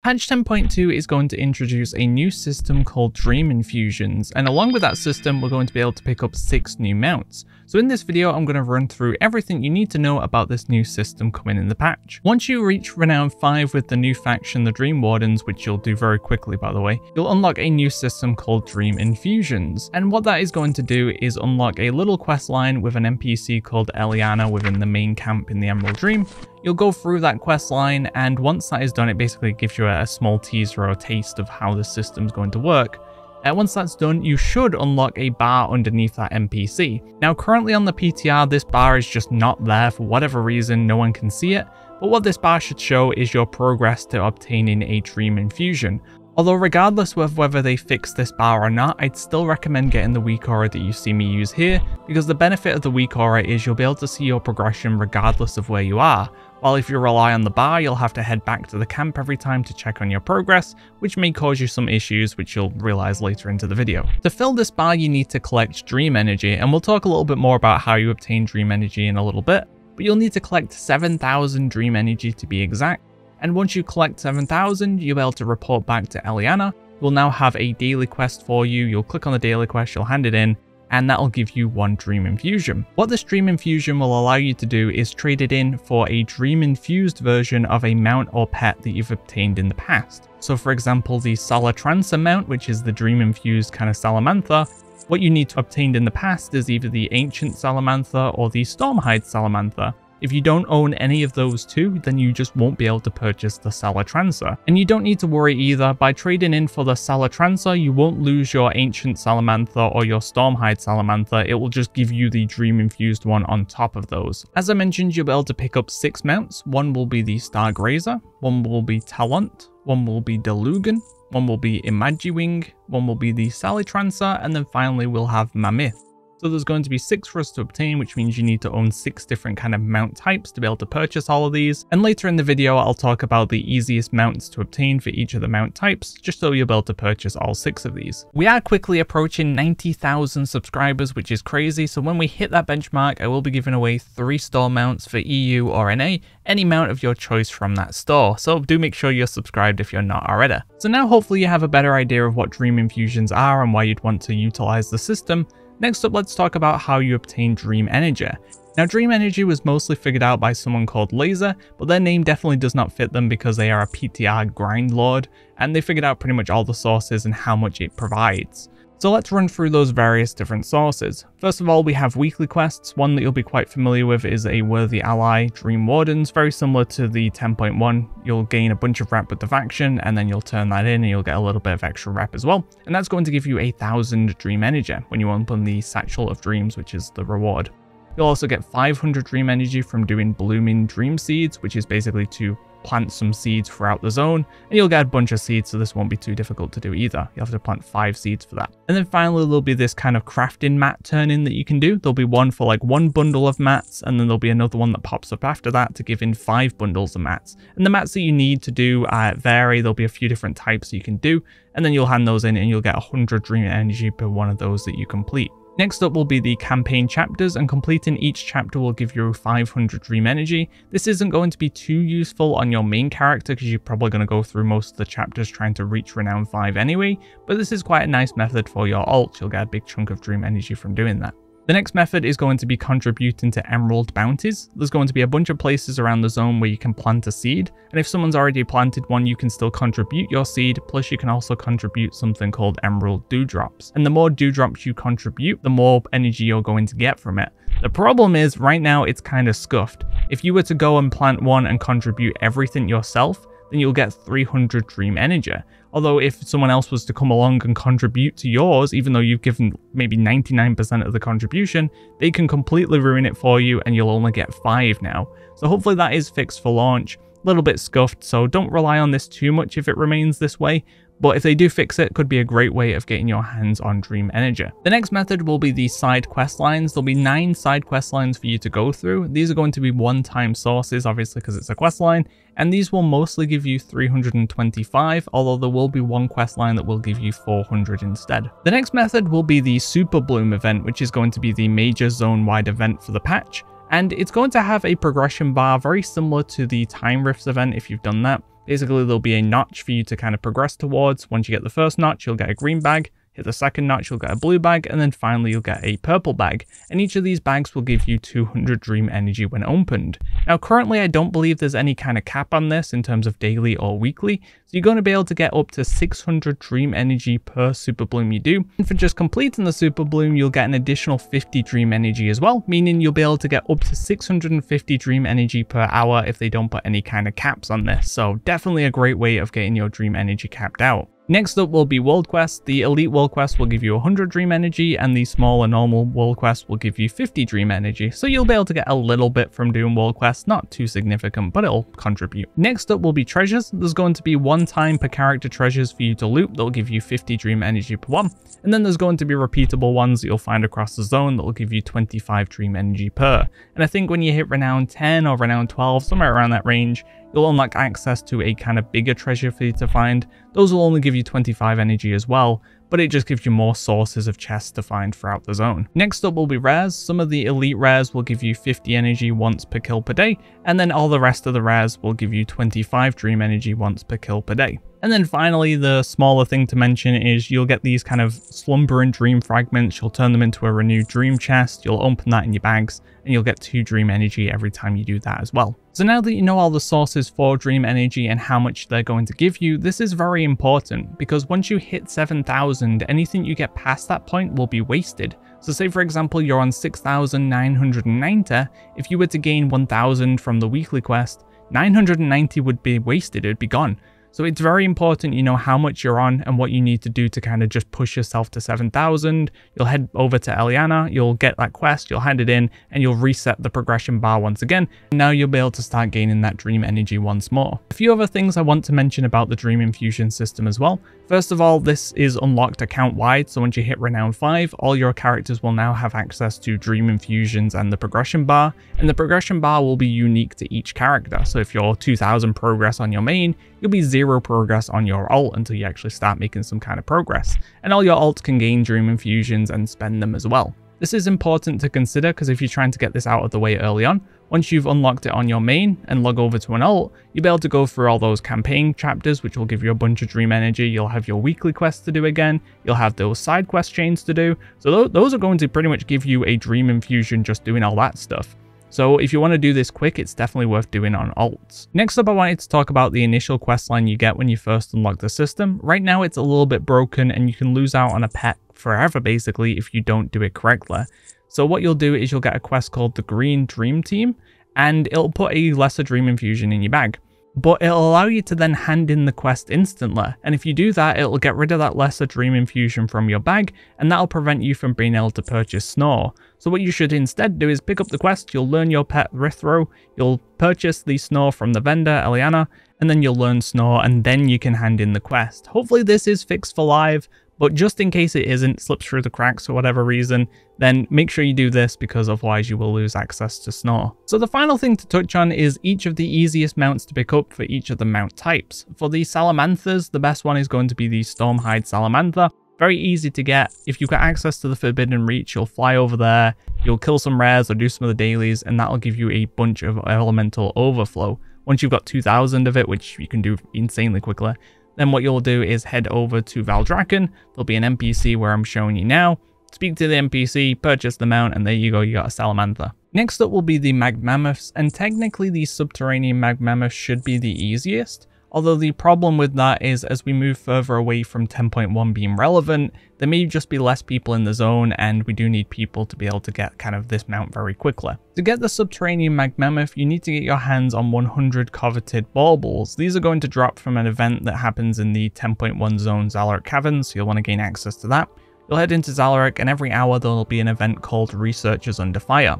Patch 10.2 is going to introduce a new system called Dream Infusions, and along with that system we're going to be able to pick up 6 new mounts. So in this video I'm going to run through everything you need to know about this new system coming in the patch. Once you reach Renown 5 with the new faction, the Dream Wardens, which you'll do very quickly by the way, you'll unlock a new system called Dream Infusions. And what that is going to do is unlock a little quest line with an NPC called Eliana within the main camp in the Emerald Dream. You'll go through that quest line, and once that is done, it basically gives you a small teaser or a taste of how the system's going to work. Once that's done, you should unlock a bar underneath that NPC. Now, currently on the PTR, this bar is just not there for whatever reason, no one can see it, but what this bar should show is your progress to obtaining a Dream Infusion. Although regardless of whether they fix this bar or not, I'd still recommend getting the weak aura that you see me use here, because the benefit of the weak aura is you'll be able to see your progression regardless of where you are. While if you rely on the bar, you'll have to head back to the camp every time to check on your progress, which may cause you some issues, which you'll realize later into the video. To fill this bar, you need to collect Dream Energy, and we'll talk a little bit more about how you obtain Dream Energy in a little bit, but you'll need to collect 7,000 Dream Energy to be exact. And once you collect 7,000, you'll be able to report back to Eliana. We'll now have a daily quest for you. You'll click on the daily quest, you'll hand it in, and that'll give you 1 Dream Infusion. What this Dream Infusion will allow you to do is trade it in for a Dream Infused version of a mount or pet that you've obtained in the past. So for example, the Syiler mount, which is the Dream Infused kind of Salamander, what you need to obtain in the past is either the Ancient Salamander or the Stormhide Salamander. If you don't own any of those two, then you just won't be able to purchase the Syiler. And you don't need to worry either. By trading in for the Syiler, you won't lose your Ancient Salamander or your Stormhide Salamander. It will just give you the Dream Infused one on top of those. As I mentioned, you'll be able to pick up 6 mounts. One will be the Stargrazer, one will be Talent, one will be Delugan, one will be Imagiwing, one will be the Syiler, and then finally we'll have Mammoth. So there's going to be 6 for us to obtain, which means you need to own 6 different kind of mount types to be able to purchase all of these. And later in the video, I'll talk about the easiest mounts to obtain for each of the mount types, just so you'll be able to purchase all 6 of these. We are quickly approaching 90,000 subscribers, which is crazy. So when we hit that benchmark, I will be giving away 3 store mounts for EU or NA, any mount of your choice from that store. So do make sure you're subscribed if you're not already. So now hopefully you have a better idea of what Dream Infusions are and why you'd want to utilize the system. Next up, let's talk about how you obtain Dream Energy. Now, Dream Energy was mostly figured out by someone called Laser, but their name definitely does not fit them because they are a PTR grind lord, and they figured out pretty much all the sources and how much it provides. So let's run through those various different sources. First of all, we have weekly quests. One that you'll be quite familiar with is a Worthy Ally, Dream Wardens, very similar to the 10.1. You'll gain a bunch of rep with the faction, and then you'll turn that in and you'll get a little bit of extra rep as well. And that's going to give you 1,000 Dream Energy when you open the Satchel of Dreams, which is the reward. You'll also get 500 Dream Energy from doing Blooming Dream Seeds, which is basically to plant some seeds throughout the zone, and you'll get a bunch of seeds, so this won't be too difficult to do either. You'll have to plant 5 seeds for that. And then finally, there'll be this kind of crafting mat turn-in that you can do. There'll be one for like 1 bundle of mats, and then there'll be another one that pops up after that to give in 5 bundles of mats. And the mats that you need to do vary. There'll be a few different types you can do, and then you'll hand those in and you'll get 100 Dream Energy per one of those that you complete. Next up will be the campaign chapters, and completing each chapter will give you 500 Dream Energy. This isn't going to be too useful on your main character because you're probably going to go through most of the chapters trying to reach Renown 5 anyway, but this is quite a nice method for your alt. You'll get a big chunk of Dream Energy from doing that. The next method is going to be contributing to Emerald Bounties. There's going to be a bunch of places around the zone where you can plant a seed, and if someone's already planted one, you can still contribute your seed, plus you can also contribute something called Emerald Dewdrops. And the more dewdrops you contribute, the more energy you're going to get from it. The problem is, right now, it's kind of scuffed. If you were to go and plant one and contribute everything yourself, then you'll get 300 Dream Energy. Although if someone else was to come along and contribute to yours, even though you've given maybe 99% of the contribution, they can completely ruin it for you and you'll only get 5 now. So hopefully that is fixed for launch. A little bit scuffed, so don't rely on this too much if it remains this way. But if they do fix it, could be a great way of getting your hands on Dream Energy. The next method will be the side quest lines. There'll be 9 side quest lines for you to go through. These are going to be one-time sources, obviously, because it's a quest line, and these will mostly give you 325, although there will be one quest line that will give you 400 instead. The next method will be the Super Bloom event, which is going to be the major zone-wide event for the patch, and it's going to have a progression bar very similar to the Time Rifts event if you've done that. Basically, there'll be a notch for you to kind of progress towards. Once you get the first notch, you'll get a green bag. Hit the second notch, you'll get a blue bag, and then finally you'll get a purple bag. And each of these bags will give you 200 dream energy when opened. Now currently I don't believe there's any kind of cap on this in terms of daily or weekly, so you're going to be able to get up to 600 dream energy per super bloom you do. And for just completing the super bloom, you'll get an additional 50 dream energy as well, meaning you'll be able to get up to 650 dream energy per hour if they don't put any kind of caps on this. So definitely a great way of getting your dream energy capped out. Next up will be world quests. The elite world quest will give you 100 dream energy, and the smaller normal world quest will give you 50 dream energy. So you'll be able to get a little bit from doing world quests, not too significant, but it'll contribute. Next up will be treasures. There's going to be one time per character treasures for you to loot. That'll give you 50 dream energy per one. And then there's going to be repeatable ones that you'll find across the zone that will give you 25 dream energy per. And I think when you hit renown 10 or renown 12, somewhere around that range, you'll unlock access to a kind of bigger treasure for you to find. Those will only give you 25 energy as well, but it just gives you more sources of chests to find throughout the zone. Next up will be rares. Some of the elite rares will give you 50 energy once per kill per day, and then all the rest of the rares will give you 25 dream energy once per kill per day. And then finally, the smaller thing to mention is you'll get these kind of slumbering dream fragments. You'll turn them into a renewed dream chest. You'll open that in your bags and you'll get 2 dream energy every time you do that as well. So now that you know all the sources for dream energy and how much they're going to give you, this is very important because once you hit 7,000, anything you get past that point will be wasted. So say for example, you're on 6,990. If you were to gain 1,000 from the weekly quest, 990 would be wasted, it'd be gone. So it's very important you know how much you're on and what you need to do to kind of just push yourself to 7,000. You'll head over to Eliana, you'll get that quest, you'll hand it in, and you'll reset the progression bar once again. And now you'll be able to start gaining that dream energy once more. A few other things I want to mention about the Dream Infusion system as well. First of all, this is unlocked account-wide, so once you hit Renown 5, all your characters will now have access to Dream Infusions and the progression bar, and the progression bar will be unique to each character. So if you're 2,000 progress on your main, you'll be 0 progress on your alt until you actually start making some kind of progress. And all your alts can gain Dream Infusions and spend them as well. This is important to consider because if you're trying to get this out of the way early on, once you've unlocked it on your main and log over to an alt, you'll be able to go through all those campaign chapters, which will give you a bunch of dream energy. You'll have your weekly quests to do again. You'll have those side quest chains to do. So those are going to pretty much give you a Dream Infusion just doing all that stuff. So if you want to do this quick, it's definitely worth doing on alts. Next up, I wanted to talk about the initial questline you get when you first unlock the system. Right now, it's a little bit broken and you can lose out on a pet forever, basically, if you don't do it correctly. So what you'll do is you'll get a quest called the Green Dream Team, and it'll put a lesser Dream Infusion in your bag. But it'll allow you to then hand in the quest instantly. And if you do that, it'll get rid of that lesser Dream Infusion from your bag, and that'll prevent you from being able to purchase Snore. So what you should instead do is pick up the quest, you'll learn your pet Rithro, you'll purchase the Snore from the vendor, Eliana, and then you'll learn Snore, and then you can hand in the quest. Hopefully this is fixed for live, but just in case it isn't, slips through the cracks for whatever reason, then make sure you do this because otherwise you will lose access to Snore. So the final thing to touch on is each of the easiest mounts to pick up for each of the mount types. For the Salamanthers, the best one is going to be the Stormhide Salamander. Very easy to get. If you've got access to the Forbidden Reach, you'll fly over there, you'll kill some rares or do some of the dailies, and that'll give you a bunch of elemental overflow. Once you've got 2,000 of it, which you can do insanely quickly, then what you'll do is head over to Valdrakken. There'll be an NPC where I'm showing you now. Speak to the NPC, purchase the mount, and there you go, you got a Salamander. Next up will be the Magmammoths, and technically the Subterranean Magmammoths should be the easiest. Although the problem with that is as we move further away from 10.1 being relevant, there may just be less people in the zone and we do need people to be able to get kind of this mount very quickly. To get the Subterranean Magmammoth, you need to get your hands on 100 coveted baubles. These are going to drop from an event that happens in the 10.1 zone Zalaric Caverns, so you'll want to gain access to that. You'll head into Zalaric and every hour there'll be an event called Researchers Under Fire.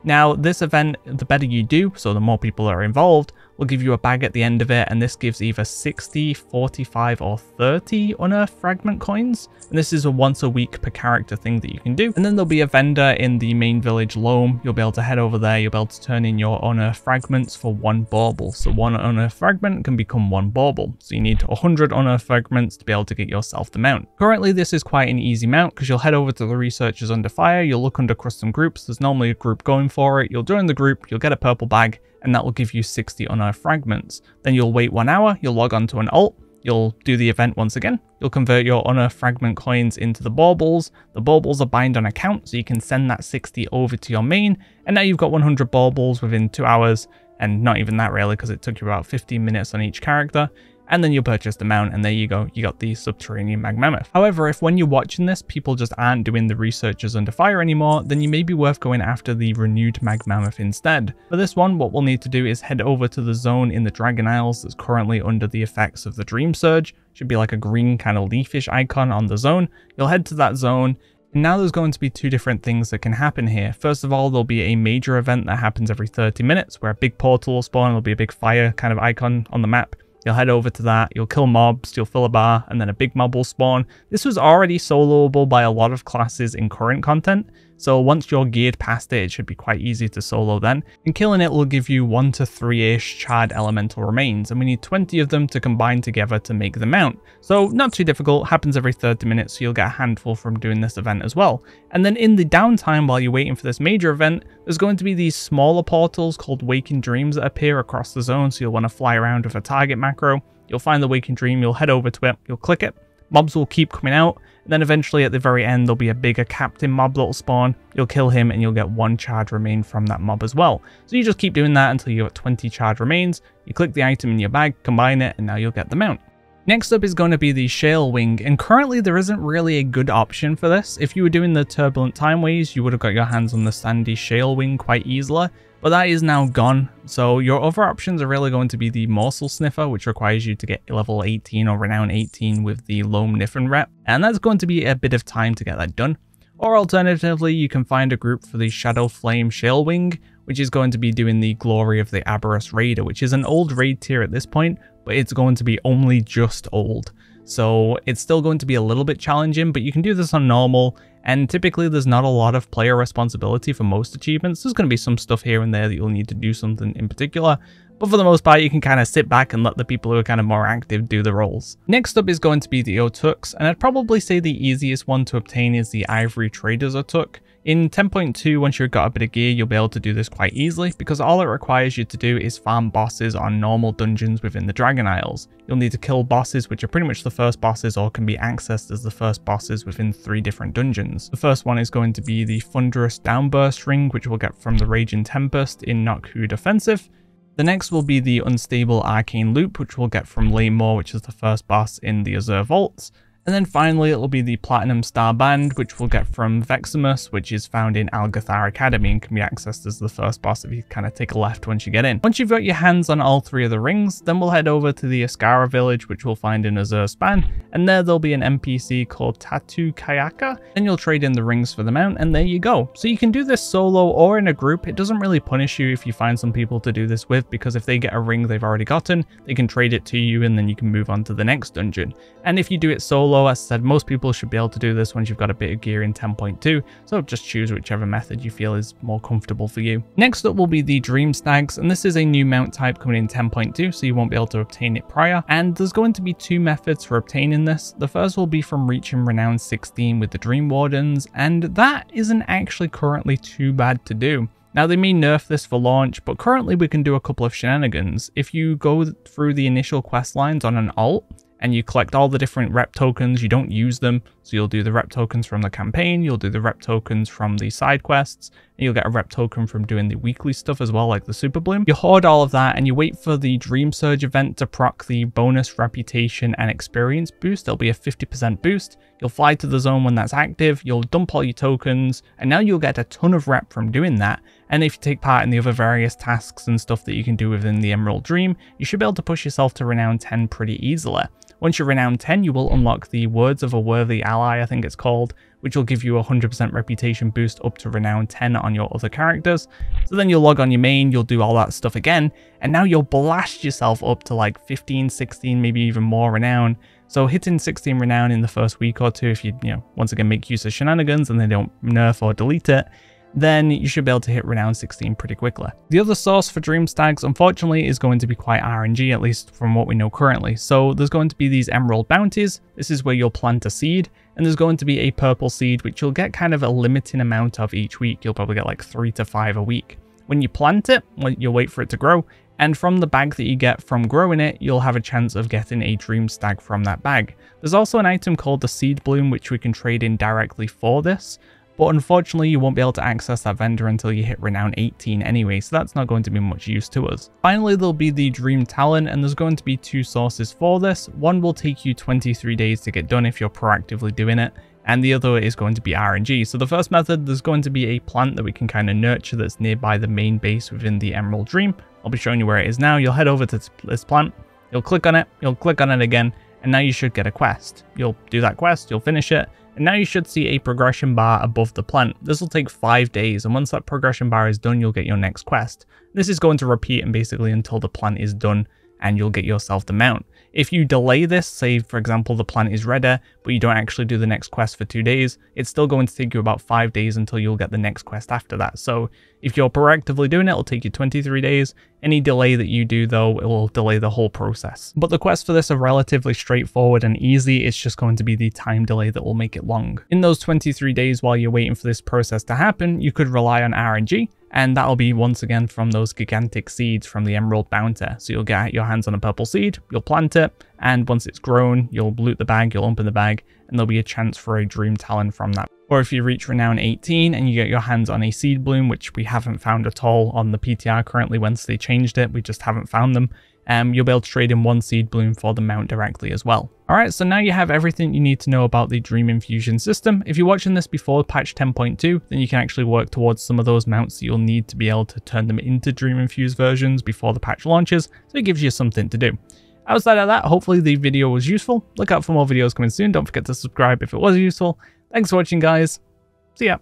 Now, this event, the better you do, so the more people are involved, will give you a bag at the end of it, and this gives either 60, 45, or 30 unearthed fragment coins. And this is a once a week per character thing that you can do. And then there'll be a vendor in the main village Loam. You'll be able to head over there, you'll be able to turn in your unearthed fragments for 1 bauble. So 1 unearthed fragment can become 1 bauble. So you need 100 unearthed fragments to be able to get yourself the mount. Currently, this is quite an easy mount because you'll head over to the Researchers Under Fire, you'll look under custom groups, there's normally a group going for it, you'll join the group, you'll get a purple bag, and that will give you 60 unearthed unearth fragments. Then you'll wait 1 hour, you'll log on to an alt, you'll do the event once again, you'll convert your unearthed fragment coins into the baubles. The baubles are bind on account, so you can send that 60 over to your main, and now you've got 100 baubles within 2 hours, and not even that really, because it took you about 15 minutes on each character. And then you'll purchase the mount, and there you go, you got the subterranean mag mammoth. However, if when you're watching this, people just aren't doing the researchers under fire anymore, then you may be worth going after the renewed mag mammoth instead. For this one, what we'll need to do is head over to the zone in the Dragon Isles that's currently under the effects of the Dream Surge. Should be like a green kind of leafish icon on the zone. You'll head to that zone. And now there's going to be 2 different things that can happen here. First of all, there'll be a major event that happens every 30 minutes where a big portal will spawn. There'll be a big fire kind of icon on the map. You'll head over to that, you'll kill mobs, you'll fill a bar, and then a big mob will spawn. This was already soloable by a lot of classes in current content, so once you're geared past it, it should be quite easy to solo then. And killing it will give you 1 to 3-ish charred elemental remains, and we need 20 of them to combine together to make the mount. So not too difficult, happens every 30 minutes, so you'll get a handful from doing this event as well. And then in the downtime while you're waiting for this major event, there's going to be these smaller portals called Waking Dreams that appear across the zone, so you'll want to fly around with a target macro. You'll find the Waking Dream, you'll head over to it, you'll click it, mobs will keep coming out, and then eventually at the very end there'll be a bigger captain mob that'll spawn. You'll kill him and you'll get 1 charred remain from that mob as well. So you just keep doing that until you get 20 charred remains, you click the item in your bag, combine it, and now you'll get the mount. Next up is going to be the Shale Wing, and currently there isn't really a good option for this. If you were doing the Turbulent Timeways, you would have got your hands on the Sandy Shale Wing quite easily, but that is now gone. So your other options are really going to be the Morsel Sniffer, which requires you to get level 18 or Renown 18 with the Loam Niffin rep, and that's going to be a bit of time to get that done. Or alternatively, you can find a group for the Shadow Flame Shale Wing, which is going to be doing the Glory of the Aberrus Raider, which is an old raid tier at this point, but it's going to be only just old. So it's still going to be a little bit challenging, but you can do this on normal, and typically there's not a lot of player responsibility for most achievements. There's going to be some stuff here and there that you'll need to do something in particular, but for the most part you can kind of sit back and let the people who are kind of more active do the roles. Next up is going to be the Otux, and I'd probably say the easiest one to obtain is the Ivory Trader's Otux. In 10.2, once you've got a bit of gear, you'll be able to do this quite easily, because all it requires you to do is farm bosses on normal dungeons within the Dragon Isles. You'll need to kill bosses, which are pretty much the first bosses or can be accessed as the first bosses within 3 different dungeons. The first one is going to be the Thunderous Downburst Ring, which we'll get from the Raging Tempest in Nokhood Offensive. The next will be the Unstable Arcane Loop, which we'll get from Laymore, which is the first boss in the Azure Vaults. And then finally, it'll be the Platinum Star Band, which we'll get from Veximus, which is found in Algathar Academy and can be accessed as the first boss if you kind of take a left once you get in. Once you've got your hands on all 3 of the rings, then we'll head over to the Ascara village, which we'll find in Azure Span, and there there'll be an NPC called Tattoo Kayaka. Then you'll trade in the rings for the mount, and there you go. So you can do this solo or in a group. It doesn't really punish you if you find some people to do this with, because if they get a ring they've already gotten, they can trade it to you and then you can move on to the next dungeon. And if you do it solo, as I said, most people should be able to do this once you've got a bit of gear in 10.2, so just choose whichever method you feel is more comfortable for you. Next up will be the Dream Stags, and this is a new mount type coming in 10.2, so you won't be able to obtain it prior, and there's going to be 2 methods for obtaining this. The first will be from reaching Renown 16 with the Dream Wardens, and that isn't actually currently too bad to do. Now they may nerf this for launch, but currently we can do a couple of shenanigans. If you go through the initial quest lines on an alt, and you collect all the different rep tokens, you don't use them, so you'll do the rep tokens from the campaign, you'll do the rep tokens from the side quests, and you'll get a rep token from doing the weekly stuff as well, like the Super Bloom. You hoard all of that, and you wait for the Dream Surge event to proc the bonus reputation and experience boost. There'll be a 50% boost. You'll fly to the zone when that's active, you'll dump all your tokens, and now you'll get a ton of rep from doing that. And if you take part in the other various tasks and stuff that you can do within the Emerald Dream, you should be able to push yourself to Renown 10 pretty easily. Once you're Renown 10, you will unlock the Words of a Worthy Ally, I think it's called, which will give you a 100% reputation boost up to Renown 10 on your other characters. So then you'll log on your main, you'll do all that stuff again, and now you'll blast yourself up to like 15, 16, maybe even more Renown. So hitting 16 Renown in the first week or 2, if you once again make use of shenanigans and they don't nerf or delete it, then you should be able to hit Renown 16 pretty quickly. The other source for Dream Stags, unfortunately, is going to be quite RNG, at least from what we know currently. So there's going to be these Emerald Bounties. This is where you'll plant a seed, and there's going to be a purple seed, which you'll get kind of a limiting amount of each week. You'll probably get like 3 to 5 a week. When you plant it, you'll wait for it to grow, and from the bag that you get from growing it, you'll have a chance of getting a dream stag from that bag. There's also an item called the seed bloom, which we can trade in directly for this, but unfortunately you won't be able to access that vendor until you hit renown 18 anyway, so that's not going to be much use to us. Finally, there'll be the dream talent, and there's going to be 2 sources for this. One will take you 23 days to get done if you're proactively doing it, and the other is going to be RNG. So the first method, there's going to be a plant that we can kind of nurture that's nearby the main base within the Emerald Dream. I'll be showing you where it is now. You'll head over to this plant, you'll click on it again, and now you should get a quest. You'll do that quest, you'll finish it, and now you should see a progression bar above the plant. This will take 5 days, and once that progression bar is done, you'll get your next quest. This is going to repeat and basically until the plant is done and you'll get yourself the mount. If you delay this, say for example the plant is ready, but you don't actually do the next quest for 2 days, it's still going to take you about 5 days until you'll get the next quest after that. So if you're proactively doing it, it'll take you 23 days. Any delay that you do though, it will delay the whole process. But the quests for this are relatively straightforward and easy. It's just going to be the time delay that will make it long. In those 23 days while you're waiting for this process to happen, you could rely on RNG. And that'll be once again from those gigantic seeds from the Emerald Bounty. So you'll get your hands on a purple seed, you'll plant it, and once it's grown, you'll loot the bag, you'll open the bag, and there'll be a chance for a dream talent from that. Or if you reach renown 18 and you get your hands on a seed bloom, which we haven't found at all on the PTR currently once they changed it, we just haven't found them, you'll be able to trade in 1 seed bloom for the mount directly as well. Alright, so now you have everything you need to know about the Dream Infusion system. If you're watching this before patch 10.2, then you can actually work towards some of those mounts that you'll need to be able to turn them into Dream Infuse versions before the patch launches, so it gives you something to do. Outside of that, hopefully the video was useful. Look out for more videos coming soon. Don't forget to subscribe if it was useful. Thanks for watching, guys. See ya.